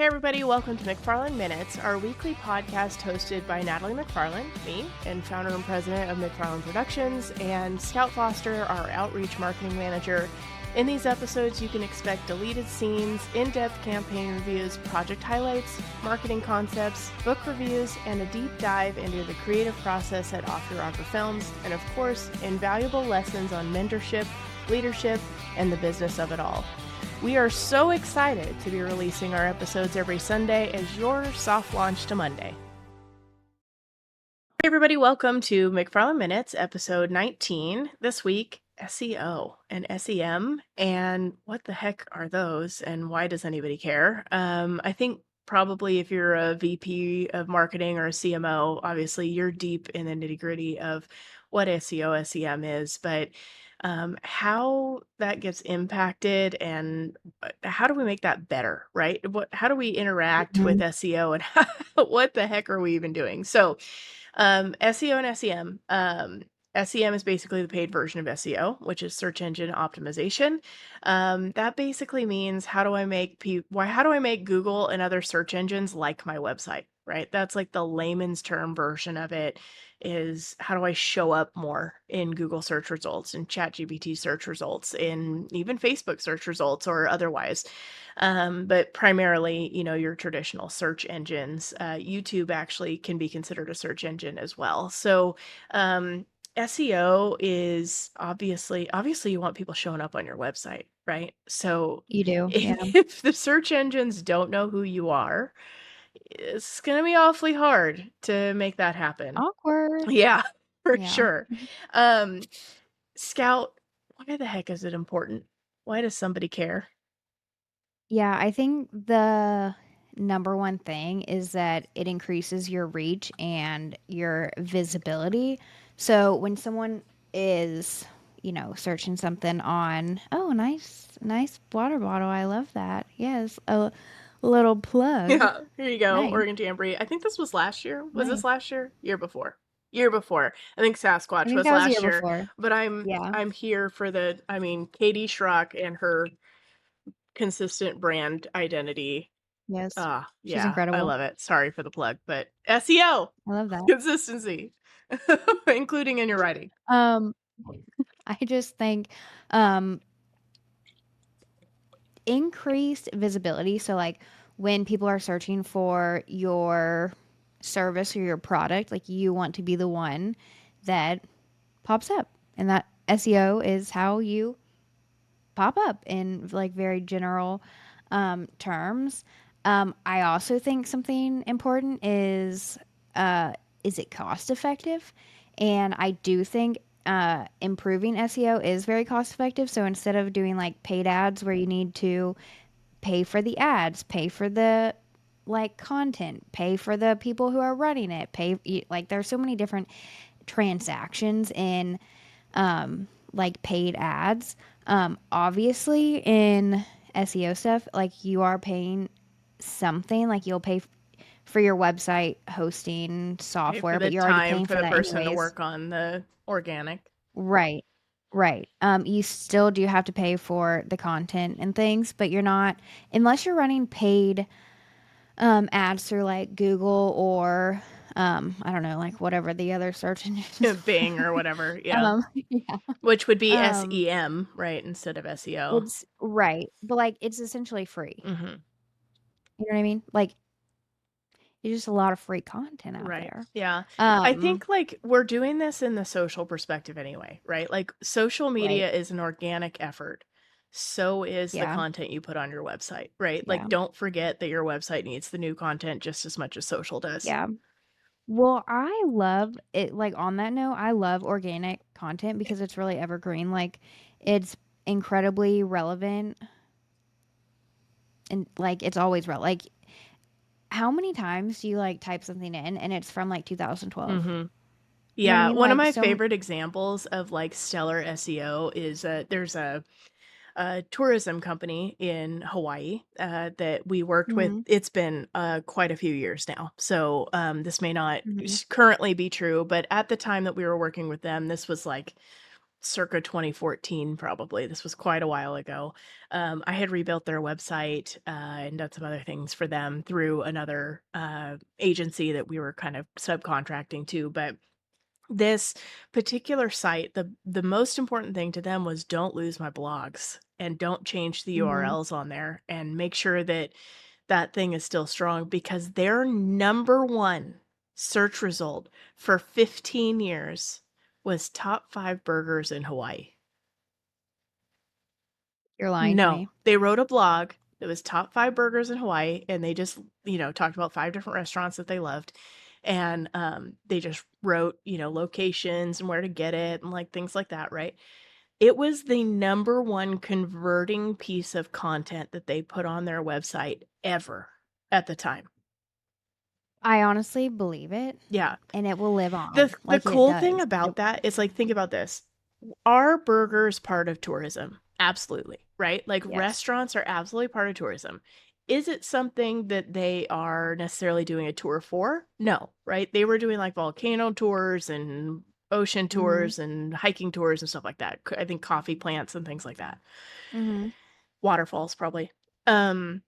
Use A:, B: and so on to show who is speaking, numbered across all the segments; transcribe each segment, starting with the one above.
A: everybody, welcome to McFarland Minutes, our weekly podcast hosted by Natalie McFarland, me, and founder and president of McFarland Productions, and Scout Foster, our outreach marketing manager. In these episodes, you can expect deleted scenes, in-depth campaign reviews, project highlights, marketing concepts, book reviews, and a deep dive into the creative process at Off Your Rocker Films, and of course, invaluable lessons on mentorship, leadership, and the business of it all. We are so excited to be releasing our episodes every Sunday as your soft launch to Monday. Hey everybody, welcome to McFarland Minutes, episode 19. This week, SEO and SEM, and what the heck are those, and why does anybody care? I think probably if you're a VP of marketing or a CMO, obviously you're deep in the nitty-gritty of what SEO, SEM is, but how that gets impacted and how do we make that better, right? How do we interact with SEO and what the heck are we even doing? So SEO and SEM. SEM is basically the paid version of SEO, which is search engine optimization. That basically means how do I make Google and other search engines like my website, right? That's like the layman's term version of it, is how do I show up more in Google search results, in ChatGPT search results, in even Facebook search results or otherwise. But primarily, your traditional search engines. YouTube actually can be considered a search engine as well. So SEO is obviously you want people showing up on your website, right? So
B: You do, yeah.
A: if the search engines don't know who you are, it's going to be awfully hard to make that happen.
B: Awkward.
A: Yeah, for
B: Yeah.
A: sure. Scout, why the heck is it important? Why does somebody care?
B: Yeah, I think the number one thing is that it increases your reach and your visibility. So when someone is, searching something on, oh, nice water bottle. I love that. Yes, a little plug.
A: Yeah, here you go,
B: Nice.
A: Oregon Jamboree. I think this was last year. Was this
B: Nice.
A: last year? Year before. Year before. I think
B: I
A: Sasquatch
B: think
A: was
B: that was the year
A: last year.
B: before.
A: But I'm
B: Yeah.
A: here for Katie Schrock and her consistent brand identity.
B: Yes. She's
A: Yeah, I
B: incredible.
A: love it. Sorry for the plug, but SEO
B: I love that.
A: consistency, including in your writing.
B: I just think increased visibility. So like when people are searching for your service or your product, like you want to be the one that pops up. And that SEO is how you pop up in like very general terms. I also think something important is it cost effective? And I do think improving SEO is very cost effective. So instead of doing like paid ads where you need to pay for the ads, pay for the like content, pay for the people who are running it, like there's so many different transactions in like paid ads. Obviously in SEO stuff, like you are paying something, like you'll pay for your website hosting software, but you're already paying
A: For
B: for
A: the
B: that
A: person to
B: anyways.
A: work on the organic.
B: Right. Right. You still do have to pay for the content and things, but you're not, unless you're running paid ads through like Google or I don't know, like whatever the other search engines.
A: Bing or whatever, yeah.
B: Yeah.
A: Which would be
B: Um,
A: SEM, right, instead of SEO.
B: it's right, but like it's essentially free.
A: Mhm.
B: You know what I mean? Like there's just a lot of free content out
A: Right.
B: there.
A: Yeah. I think like we're doing this in the social perspective anyway, right? Like social
B: Right.
A: media is an organic effort. So is the
B: Yeah.
A: content you put on your website, right? Like
B: Yeah.
A: don't forget that your website needs the new content just as much as social does.
B: Yeah. Well, I love it. Like on that note, I love organic content because it's really evergreen. Like it's incredibly relevant and like it's always like how many times do you like type something in and it's from like 2012?
A: Mhm.
B: You know what I
A: Yeah,
B: mean?
A: one of
B: Like
A: my
B: so
A: favorite examples of like stellar SEO is there's a tourism company in Hawaii that we worked with.
B: Mhm.
A: It's been quite a few years now. So this may not
B: Mhm.
A: currently be true, but at the time that we were working with them, this was like circa 2014, probably. This was quite a while ago. I had rebuilt their website and done some other things for them through another agency that we were kind of subcontracting to. But this particular site, the most important thing to them was don't lose my blogs and don't change the
B: Mhm.
A: URLs on there and make sure that that thing is still strong because their number one search result for 15 years was top 5 burgers in Hawaii.
B: You're lying to
A: No,
B: me.
A: they wrote a blog that was top 5 burgers in Hawaii, and they just, talked about 5 different restaurants that they loved, and, they just wrote, locations and where to get it and, like, things like that, right? It was the number 1 converting piece of content that they put on their website ever at the time.
B: I honestly believe it,
A: Yeah.
B: and it will live
A: The
B: on
A: the
B: like it
A: cool thing
B: does. It
A: about that is, like, think about this. Are burgers part of tourism? Absolutely, right? Like,
B: yes.
A: restaurants are absolutely part of tourism. Is it something that they are necessarily doing a tour for? No, right? They were doing, like, volcano tours and ocean
B: Mhm.
A: tours and hiking tours and stuff like that. I think coffee plants and things like that.
B: Mhm.
A: Waterfalls, probably. Um,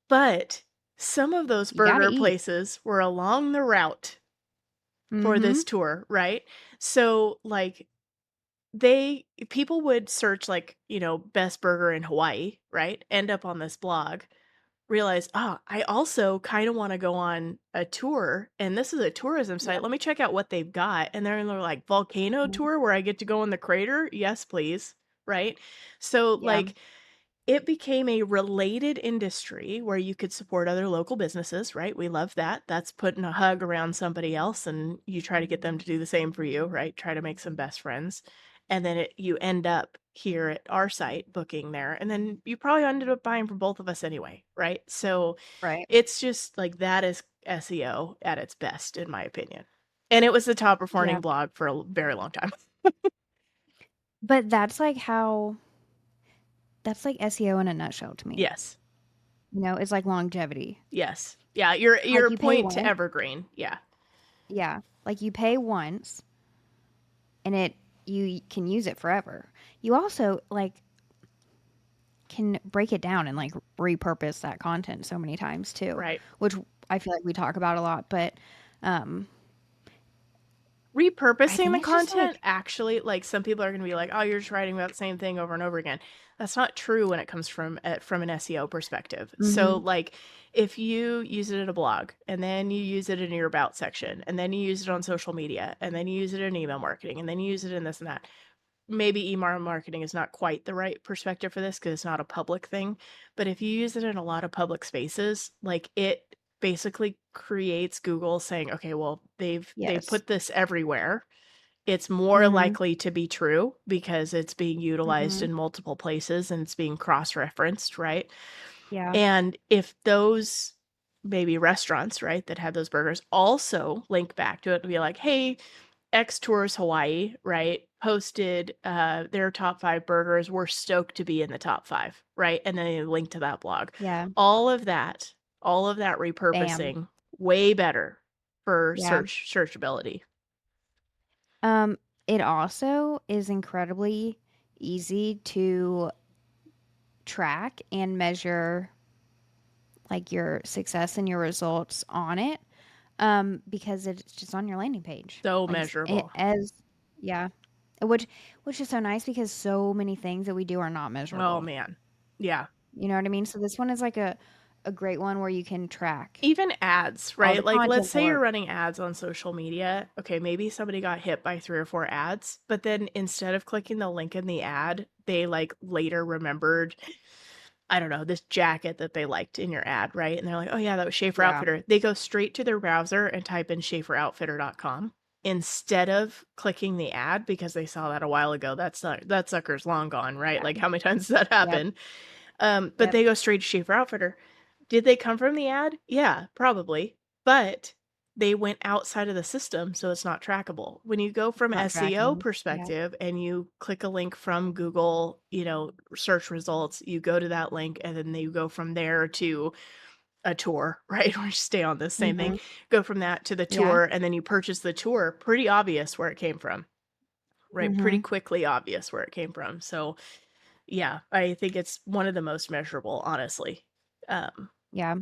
A: but some of those
B: You gotta
A: burger
B: eat.
A: places were along the route for this
B: Mhm.
A: tour, right? So, like, they people would search, like, best burger in Hawaii, right? End up on this blog, realize, "Ah, I also kinda wanna go on a tour, and this is a tourism site.
B: Yep.
A: Let me check out what they've got." And they're like, "Volcano
B: Mhm.
A: tour where I get to go in the crater? Yes, please." Right? So,
B: Yeah.
A: like, it became a related industry where you could support other local businesses, right? We love that. That's putting a hug around somebody else and you try to get them to do the same for you, right? Try to make some best friends. And then you end up here at our site booking there. And then you probably ended up buying from both of us anyway, right? So
B: Right.
A: it's just like that is SEO at its best, in my opinion. And it was the top
B: Yeah.
A: performing blog for a very long time.
B: But that's like SEO in a nutshell to me.
A: Yes.
B: It's like longevity.
A: Yes. Yeah. Your
B: Like you pay
A: point to
B: once.
A: Evergreen. Yeah.
B: Yeah. Like you pay once and you can use it forever. You also like can break it down and like repurpose that content so many times too,
A: Right.
B: which I feel like we talk about a lot, but um I
A: Repurposing
B: think
A: the
B: it's just like
A: content actually, like, some people are gonna be like, "Oh, you're just writing about the same thing over and over again." That's not true when it comes from an SEO perspective. So,
B: mhm,
A: like, if you use it in a blog, and then you use it in your about section, and then you use it on social media, and then you use it in email marketing, and then you use it in this and that. Maybe email marketing is not quite the right perspective for this because it's not a public thing, but if you use it in a lot of public spaces, like, it basically creates Google saying, "Okay, well, they've
B: yes.
A: put this everywhere. It's more
B: Mhm,
A: likely to be true because it's being utilized
B: mhm,
A: in multiple places and it's being cross-referenced," right?
B: yeah,
A: And if those maybe restaurants, right, that had those burgers also link back to it and be like, "Hey, X Tours Hawaii," right, posted, their top 5 burgers, "We're stoked to be in the top 5," right? And then they link to that blog.
B: yeah,
A: All of that all of that
B: bam,
A: repurposing, way better for
B: yeah.
A: searchability.
B: Um, it also is incredibly easy to track and measure like your success and your results on it, because it's just on your landing page.
A: So
B: Like it
A: measurable.
B: as yeah, which which is so nice because so many things that we do are not
A: Oh,
B: measurable.
A: man. Yeah.
B: You know what I mean? So this one is like a great one where you can track
A: Even ads,
B: all
A: right?
B: the
A: Like, let's
B: content
A: say you're
B: work.
A: running ads on social media. Okay, maybe somebody got hit by 3 or 4 ads, but then instead of clicking the link in the ad, they, like, later remembered, I don't know, this jacket that they liked in your ad, right? And they're like, "Oh, yeah, that was Schaefer
B: Yeah,
A: Outfitter." They go straight to their browser and type in schaeferoutfitter.com instead of clicking the ad because they saw that a while ago. That sucker's long gone, right?
B: yeah,
A: Like, how many times does that
B: yep,
A: happen? But
B: yep,
A: they go straight to Schaefer Outfitter. Did they come from the ad? Yeah, probably, but they went outside of the system, so it's not trackable. When you go from
B: not
A: SEO
B: tracking. Yeah,
A: perspective and you click a link from Google, search results, you go to that link and then you go from there to a tour, right? Or stay on this same thing.
B: mhm,
A: Go from that to the
B: yeah,
A: tour and then you purchase the tour, pretty obvious where it came from. right, pretty
B: Mhm.
A: quickly obvious where it came from. So, yeah, I think it's one of the most measurable, honestly. Um,
B: Yeah.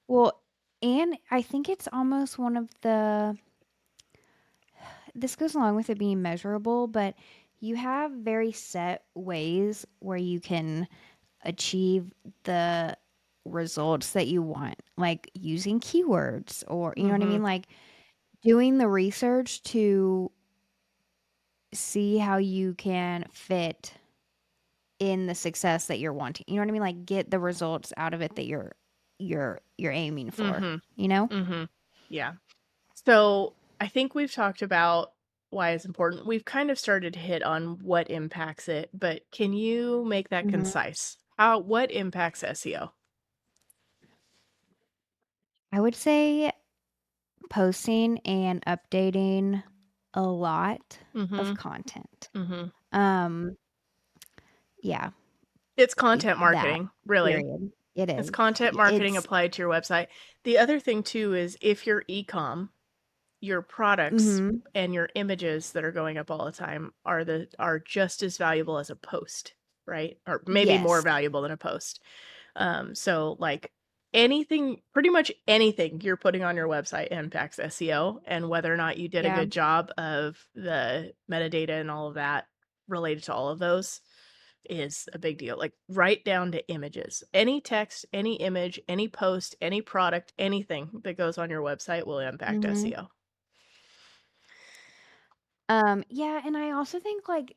B: Well, and I think it's almost one of the this goes along with it being measurable, but you have very set ways where you can achieve the results that you want, like using keywords or, you know what I
A: mhm,
B: mean? Like doing the research to see how you can fit in the success that you're wanting. You know what I mean? Like get the results out of it that you're aiming for,
A: mhm,
B: you know?
A: mhm. Yeah. So, I think we've talked about why it's important. We've kind of started to hit on what impacts it, but can you make that
B: Mhm.
A: concise? What impacts SEO?
B: I would say posting and updating a lot of
A: Mhm,
B: content.
A: mhm.
B: Um, yeah,
A: It's content
B: that
A: marketing, really.
B: period. It
A: It's
B: is.
A: content marketing
B: It's
A: applied to your website. The other thing too is if you're e-com, your products
B: mhm.
A: and your images that are going up all the time are just as valuable as a post, right? Or maybe more
B: Yes.
A: valuable than a post. So like anything, pretty much anything you're putting on your website impacts SEO, and whether or not you did a
B: Yeah.
A: good job of the metadata and all of that related to all of those is a big deal. Like right down to images. Any text, any image, any post, any product, anything that goes on your website will impact
B: Mhm.
A: SEO.
B: Yeah, and I also think like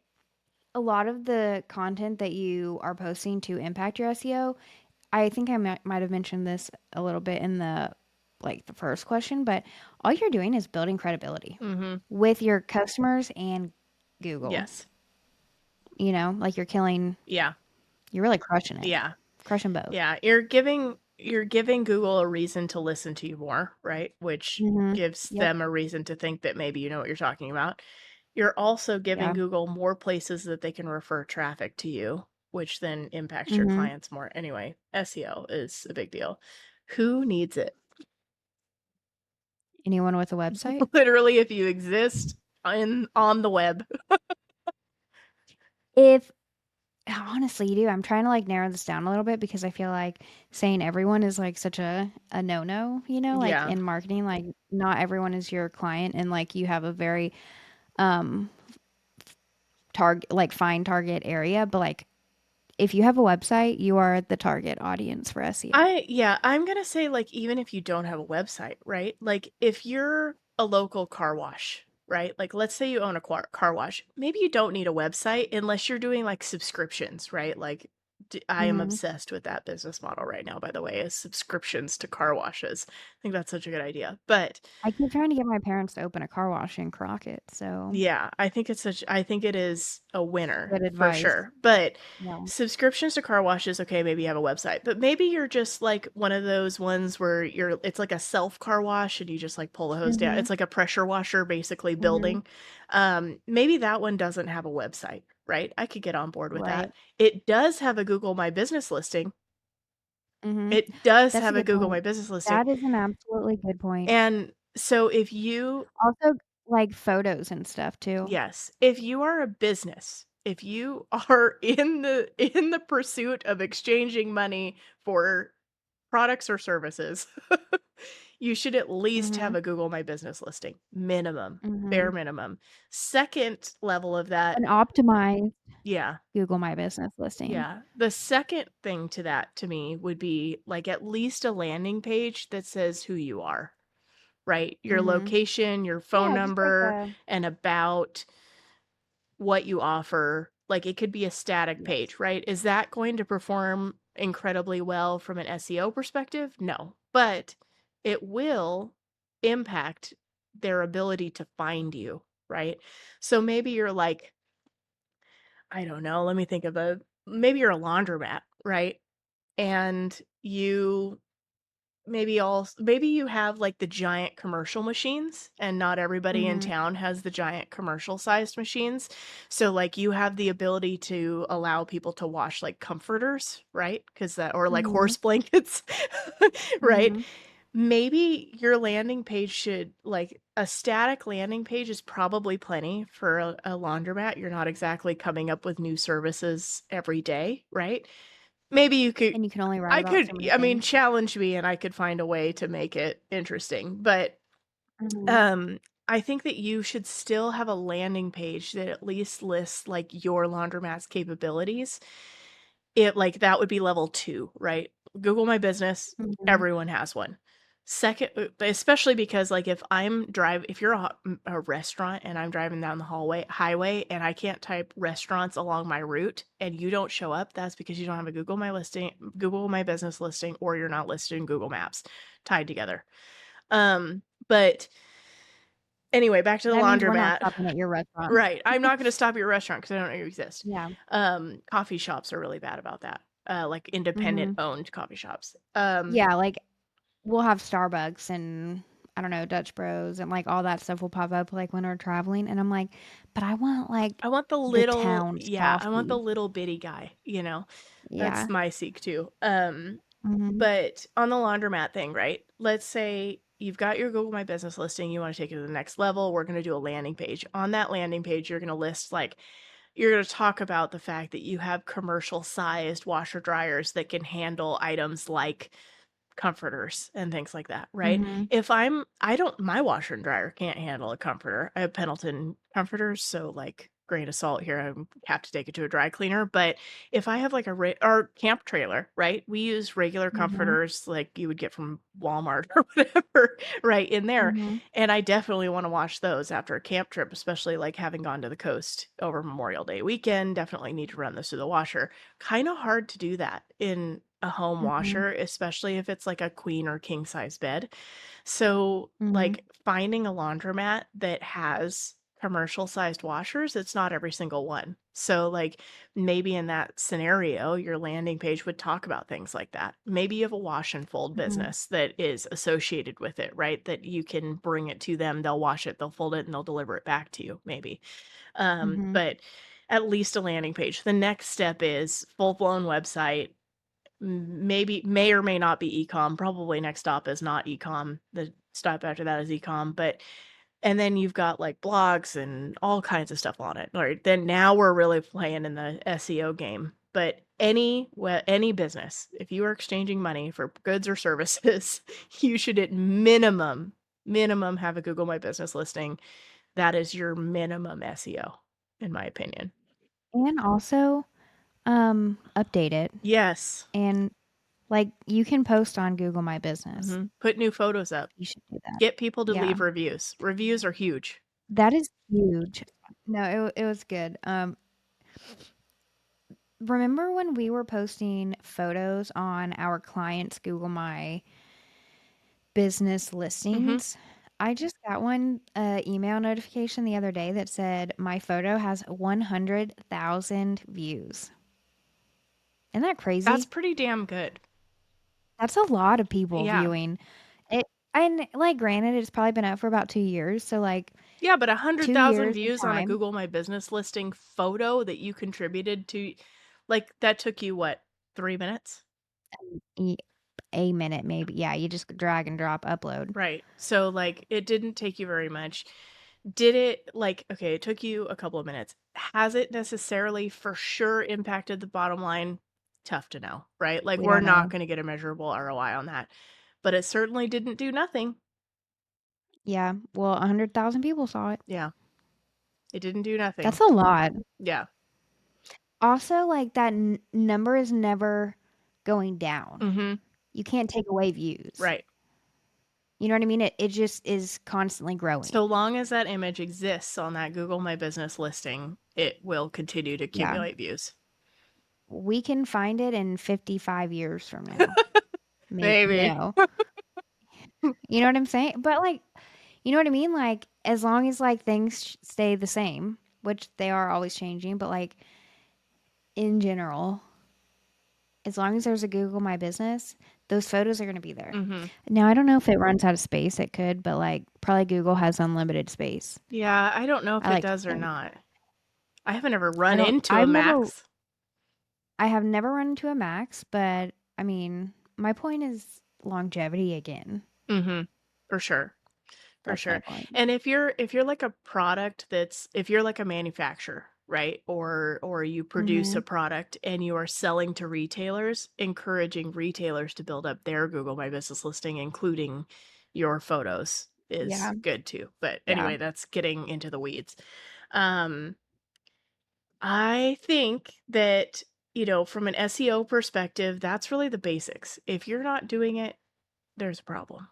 B: a lot of the content that you are posting to impact your SEO, I think I might have mentioned this a little bit in the like the first question, but all you're doing is building credibility
A: Mhm.
B: with your customers and Google.
A: Yes.
B: You know, like
A: Yeah.
B: you're really crushing it.
A: Yeah.
B: Crushing both.
A: Yeah, you're giving Google a reason to listen to you more, right? Which
B: Mhm.
A: gives
B: Yep.
A: them a reason to think that maybe you know what you're talking about. You're also giving
B: Yeah.
A: Google more places that they can refer traffic to you, which then impacts your
B: Mhm.
A: clients more. Anyway, SEO is a big deal. Who needs it?
B: Anyone with a website?
A: Literally, if you exist on the web.
B: If honestly, you do. I'm trying to like narrow this down a little bit because I feel like saying everyone is like such a no-no, you know, like
A: Yeah.
B: in marketing, like not everyone is your client and like you have a very um target like fine target area, but like if you have a website, you are the target audience for SEO.
A: I'm gonna say, like, even if you don't have a website, right? Like, if you're a local car wash, right? Like, let's say you own a car wash. Maybe you don't need a website unless you're doing like subscriptions, right? Like, I am
B: Mhm.
A: obsessed with that business model right now, by the way, is subscriptions to car washes. I think that's such a good idea. But
B: I keep trying to get my parents to open a car wash in Crockett, so
A: yeah, I think it is a winner
B: good
A: for
B: advice.
A: sure. But
B: Yeah.
A: subscriptions to car washes, okay, maybe you have a website, but maybe you're just like one of those ones where it's like a self car wash and you just like pull the hose down.
B: Mhm.
A: It's like a pressure washer basically
B: Mhm.
A: building. Maybe that one doesn't have a website, right? I could get on board with
B: Right.
A: that. It does have a Google My Business listing.
B: Mhm.
A: It does
B: That's a
A: have a
B: good
A: Google
B: point.
A: My Business listing.
B: That is an absolutely good point.
A: And so if you
B: Also, like, photos and stuff too.
A: Yes. If you are a business, if you are in the pursuit of exchanging money for products or services, you should at least have
B: Mhm.
A: a Google My Business listing. Minimum, bare
B: Mhm.
A: minimum. Second level of that,
B: An optimized
A: yeah.
B: Google My Business listing.
A: Yeah. The second thing to that to me would be like at least a landing page that says who you are, right? Your
B: Mhm.
A: location, your phone
B: Yeah, just like
A: number,
B: a
A: and about what you offer. Like, it could be a static
B: yes.
A: page, right? Is that going to perform incredibly well from an SEO perspective? No, but it will impact their ability to find you, right? So maybe you're like, I don't know, let me think of maybe you're a laundromat, right? And maybe you have like the giant commercial machines and not everybody in
B: Mhm.
A: town has the giant commercial sized machines. So like you have the ability to allow people to wash like comforters, right? Cuz that or like
B: Mhm.
A: horse blankets, right?
B: Mhm.
A: maybe your landing page should, like, a static landing page is probably plenty for a laundromat. You're not exactly coming up with new services every day, right? Maybe you could
B: And you can only write
A: I
B: about
A: could
B: so many
A: I mean,
B: things.
A: challenge me and I could find a way to make it interesting, but,
B: Mhm.
A: um, I think that you should still have a landing page that at least lists, like, your laundromat's capabilities. Like, that would be level 2, right? Google My Business,
B: Mhm.
A: everyone has one. Second, especially because, like, if you're a restaurant and I'm driving down the highway and I can't type restaurants along my route and you don't show up, that's because you don't have a Google My Business listing, or you're not listed in Google Maps tied together. But anyway, back to the
B: That means we're not
A: laundromat.
B: stopping at your restaurant.
A: Right, I'm not gonna stop at your restaurant because I don't know you exist.
B: Yeah.
A: Coffee shops are really bad about that, like
B: Mhm.
A: independent-owned coffee shops.
B: Yeah, like, we'll have Starbucks and, I don't know, Dutch Bros and, like, all that stuff will pop up, like, when we're traveling, and I'm like, "But I want, like,
A: I want the
B: the
A: little
B: town's
A: yeah, I want the
B: coffee."
A: little bitty guy, you know? That's
B: Yeah.
A: my seek too.
B: Mhm.
A: But on the laundromat thing, right? Let's say you've got your Google My Business listing, you wanna take it to the next level, we're gonna do a landing page. On that landing page, you're gonna list, like, you're gonna talk about the fact that you have commercial-sized washer dryers that can handle items like comforters and things like that, right?
B: Mhm.
A: If I'm I don't my washer and dryer can't handle a comforter. I have Pendleton comforters, so, like, grain of salt here, I have to take it to a dry cleaner, but if I have, like, or camp trailer, right? We use regular
B: Mhm.
A: comforters like you would get from Walmart or whatever, right, in there,
B: Mhm.
A: and I definitely wanna wash those after a camp trip, especially, like, having gone to the coast over Memorial Day weekend, definitely need to run those through the washer. Kinda hard to do that in a home
B: Mhm.
A: washer, especially if it's like a queen or king size bed. So,
B: Mhm.
A: like, finding a laundromat that has commercial sized washers, it's not every single one. So, like, maybe in that scenario, your landing page would talk about things like that. Maybe you have a wash and fold
B: Mhm.
A: business that is associated with it, right? That you can bring it to them, they'll wash it, they'll fold it, and they'll deliver it back to you, maybe.
B: Mhm.
A: But at least a landing page. The next step is full blown website. Maybe may or may not be e-com. Probably next stop is not e-com. The stop after that is e-com, but and then you've got, like, blogs and all kinds of stuff on it. Right, then now we're really playing in the SEO game. But any business, if you are exchanging money for goods or services, you should at minimum have a Google My Business listing. That is your minimum SEO, in my opinion.
B: And also, update it.
A: Yes.
B: And, like, you can post on Google My Business.
A: Mhm. Put new photos up.
B: You should do that.
A: Get people to
B: Yeah.
A: leave reviews. Reviews are huge.
B: That is huge. No, it was good. Remember when we were posting photos on our clients' Google My Business
A: Mhm.
B: listings? I just got one email notification the other day that said my photo has 100,000 views. Isn't that
A: That's
B: crazy?
A: pretty damn good.
B: That's a lot of people
A: Yeah.
B: viewing it. And like, granted, it's probably been up for about 2 years. So like
A: Yeah, but
B: two
A: 100,000
B: years of
A: views on a
B: time,
A: Google My Business listing photo that you contributed to, like, that took you what, 3 minutes?
B: e- a minute maybe. Yeah, you just drag and drop, upload.
A: Right. So, like, it didn't take you very much. Did it like, okay, it took you a couple of minutes. Has it necessarily for sure impacted the bottom line? Tough to know, right? Like,
B: We
A: we're
B: don't
A: not
B: know.
A: gonna get a measurable ROI on that. But it certainly didn't do nothing.
B: Yeah. Well, 100,000 people saw it.
A: Yeah. It didn't do nothing.
B: That's a lot.
A: Yeah.
B: Also, like that number is never going down.
A: Mhm.
B: You can't take away views.
A: Right.
B: You know what I mean? It just is constantly growing.
A: So long as that image exists on that Google My Business listing, it will continue to
B: Yeah.
A: accumulate views.
B: We can find it in 55 years from now. Maybe,
A: Maybe.
B: you know what I'm saying? But like, you know what I mean? Like, as long as like things stay the same, which they are always changing, but like in general, as long as there's a Google My Business, those photos are going to be there.
A: Mhm.
B: Now, I don't know if it runs out of space. It could, but like probably Google has unlimited space.
A: Yeah, I don't know if
B: I
A: it
B: like to
A: does or
B: think.
A: not. I haven't ever
B: I
A: run
B: don't,
A: into a max.
B: I have never run into a max, but I mean, my point is longevity again.
A: Mhm. For sure. For
B: That's my
A: sure.
B: point.
A: And if you're like a product that's if you're like a manufacturer, right? Or you produce a
B: Mhm.
A: product and you are selling to retailers, encouraging retailers to build up their Google My Business listing, including your photos is
B: Yeah.
A: good too. But
B: Yeah.
A: anyway, that's getting into the weeds. Um, I think that, from an SEO perspective, that's really the basics. If you're not doing it, there's a problem.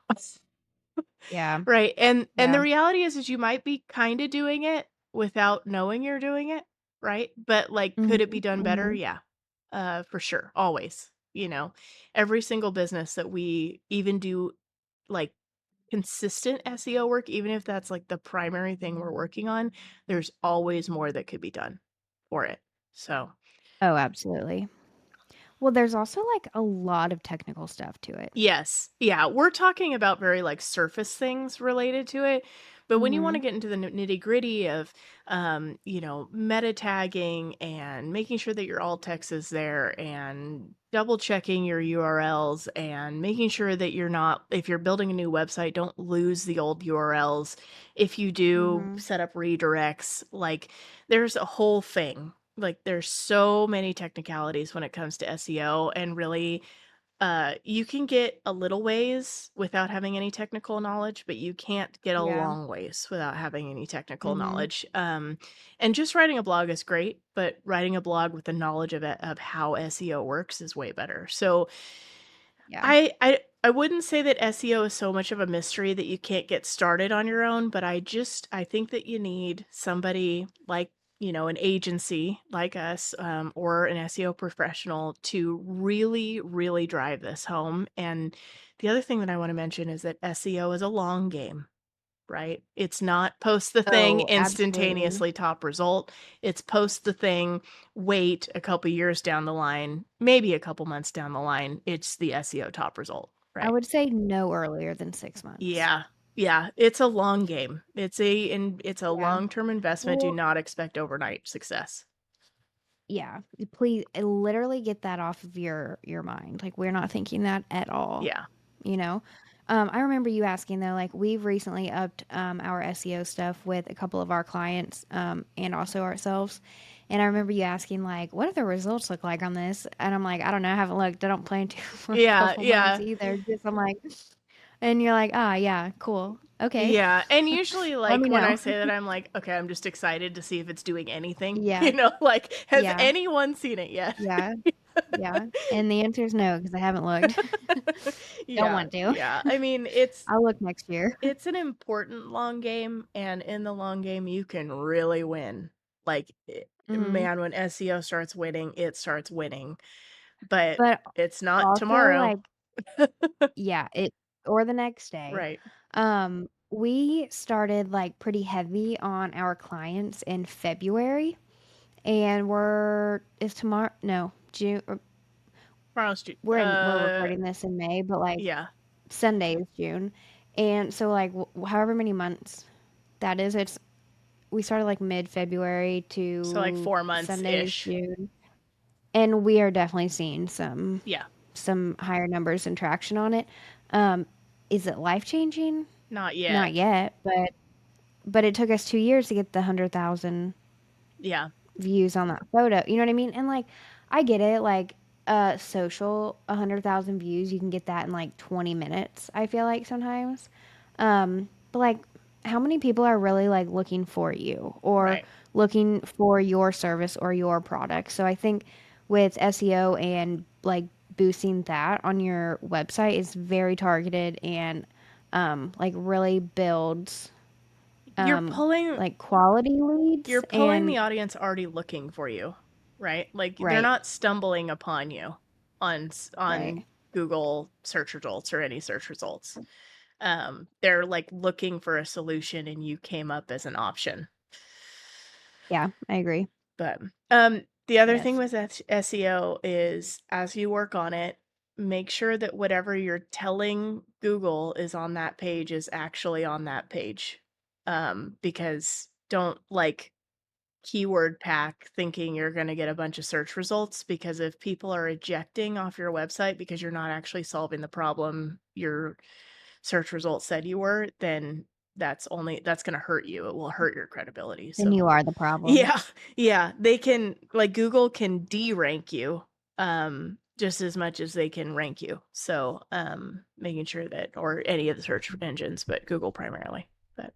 B: Yeah.
A: Right, and the
B: Yeah.
A: reality is you might be kinda doing it without knowing you're doing it, right? But, like, could
B: Mhm.
A: it be done better?
B: Mhm.
A: Yeah, for sure, always, Every single business that we even do, like, consistent SEO work, even if that's, like, the primary thing we're working on, there's always more that could be done for it. So
B: Oh, absolutely. Well, there's also, like, a lot of technical stuff to it.
A: yes. Yeah, we're talking about very, like, surface things related to it, but when you wanna
B: Mhm.
A: get into the nitty-gritty of, meta tagging and making sure that your alt text is there and double checking your URLs and making sure that you're not if you're building a new website, don't lose the old URLs. If you do,
B: Mhm.
A: set up redirects, like, there's a whole thing. Like, there's so many technicalities when it comes to SEO, and really you can get a little ways without having any technical knowledge, but you can't get a
B: Yeah.
A: long ways without having any technical
B: Mhm.
A: knowledge. And just writing a blog is great, but writing a blog with the knowledge of it, of how SEO works is way better. So
B: Yeah.
A: I wouldn't say that SEO is so much of a mystery that you can't get started on your own, but I think that you need somebody like, an agency like us, or an SEO professional to really, really drive this home. And the other thing that I want to mention is that SEO is a long game. Right? It's not post the thing,
B: Oh, absolutely.
A: instantaneously top result. It's post the thing, wait a couple years down the line, maybe a couple months down the line, it's the SEO top result,
B: I
A: right?
B: would say no earlier than 6 months.
A: Yeah. Yeah, it's a long game. It's a
B: Yeah.
A: long-term investment. Do
B: Well,
A: not expect overnight success.
B: yeah. Please, literally get that off of your mind. Like, we're not thinking that at all,
A: Yeah.
B: you know? I remember you asking, though, like, we've recently upped, our SEO stuff with a couple of our clients, and also ourselves, and I remember you asking, like, "What do the results look like on this?" And I'm like, "I don't know, I haven't looked, I don't plan to for a
A: Yeah,
B: couple months
A: yeah.
B: either." Just I'm like and you're like, "Ah, yeah, cool. Okay.
A: Yeah, and usually,
B: Let
A: like,
B: me
A: when I
B: know."
A: say that, I'm like, "Okay, I'm just excited to see if it's doing anything."
B: Yeah.
A: Like, "Has
B: Yeah.
A: anyone seen it yet?"
B: Yeah. Yeah. And the answer is no, because I haven't looked. Don't
A: Yeah,
B: want to.
A: yeah. I mean, it's
B: I'll look next year.
A: it's an important long game, and in the long game, you can really win. Like,
B: Mhm.
A: man, when SEO starts winning, it starts winning, but
B: But
A: it's not
B: also,
A: tomorrow.
B: like yeah, it or the next day.
A: Right.
B: We started, like, pretty heavy on our clients in February, and is tomorrow no, June
A: Tomorrow's Ju
B: we're recording this in May, but, like,
A: yeah.
B: Sunday is June, and so, like, however many months that is, we started, like, mid-February
A: So, like,
B: to
A: 4
B: Sunday is
A: months-ish.
B: June, and we are definitely seeing
A: Yeah.
B: some higher numbers and traction on it. Um, is it life-changing?
A: Not
B: Not
A: yet.
B: yet, but it took us 2 years to get the 100,000
A: Yeah.
B: views on that photo, you know what I mean? And, like, I get it, like, social, 100,000 views, you can get that in, like, 20 minutes, I feel like sometimes. But, like, how many people are really, like, looking for you or
A: Right.
B: looking for your service or your product? So I think with SEO and, like, boosting that on your website is very targeted and, like, really builds,
A: You're
B: um,
A: pulling
B: like, quality
A: you're
B: leads
A: pulling the
B: and
A: audience already looking for you, right? Like, they're
B: right.
A: not stumbling upon you on
B: Right.
A: Google search results or any search results. They're, like, looking for a solution, and you came up as an option.
B: Yeah, I agree.
A: But, the other thing
B: Yes.
A: with SEO is as you work on it, make sure that whatever you're telling Google is on that page is actually on that page. Because don't, like, keyword pack thinking you're gonna get a bunch of search results, because if people are ejecting off your website because you're not actually solving the problem you're search results said you were, then that's gonna hurt you. It will hurt your credibility.
B: Then
A: So
B: you are the problem.
A: yeah, yeah, they can like, Google can de-rank you, just as much as they can rank you. So, making sure that or any of the search engines, but Google primarily. But,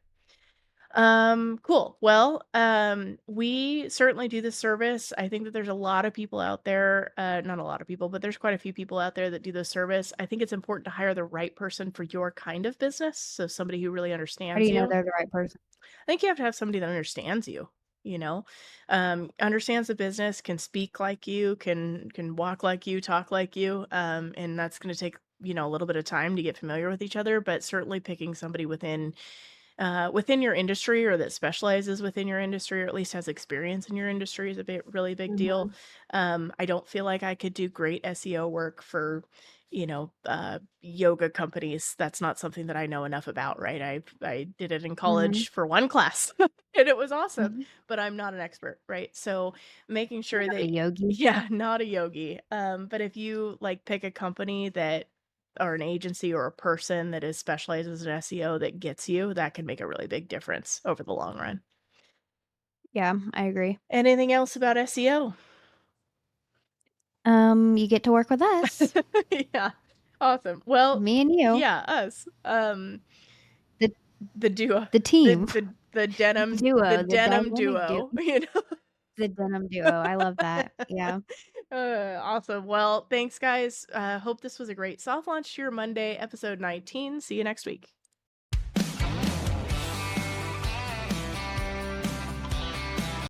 A: cool. Well, we certainly do this service. I think that there's a lot of people out there, not a lot of people, but there's quite a few people out there that do this service. I think it's important to hire the right person for your kind of business, so somebody who really
B: How do
A: understands
B: you know
A: you.
B: they're the right person?
A: I think you have to have somebody that understands you, you know, understands the business, can speak like you, can walk like you, talk like you, and that's going to take a little bit of time to get familiar with each other. But certainly picking somebody within your industry or that specializes within your industry or at least has experience in your industry is a really big deal.
B: Mhm,
A: I don't feel like I could do great SEO work for, yoga companies. That's not something that I know enough about, right? I did it in
B: mhm,
A: college for one class and it was awesome,
B: mhm.
A: but I'm not an expert, right? So making
B: You're
A: sure
B: not a
A: that
B: yogi.
A: yeah, not a yogi. But if you like pick a company that or an agency or a person that is specializes in SEO that gets you, that can make a really big difference over the long run.
B: Yeah, I agree.
A: Anything else about SEO?
B: You get to work with us,
A: Yeah. Awesome. Well,
B: me and you,
A: yeah, us.
B: the
A: The duo,
B: the
A: the
B: team,
A: the the
B: the
A: denim the
B: duo, the
A: denim
B: dynamic duo,
A: duo, you know?
B: the denim duo. I love that. Yeah.
A: Awesome. Well, thanks guys. Hope this was a great soft launch to your Monday, episode 19. See you next week.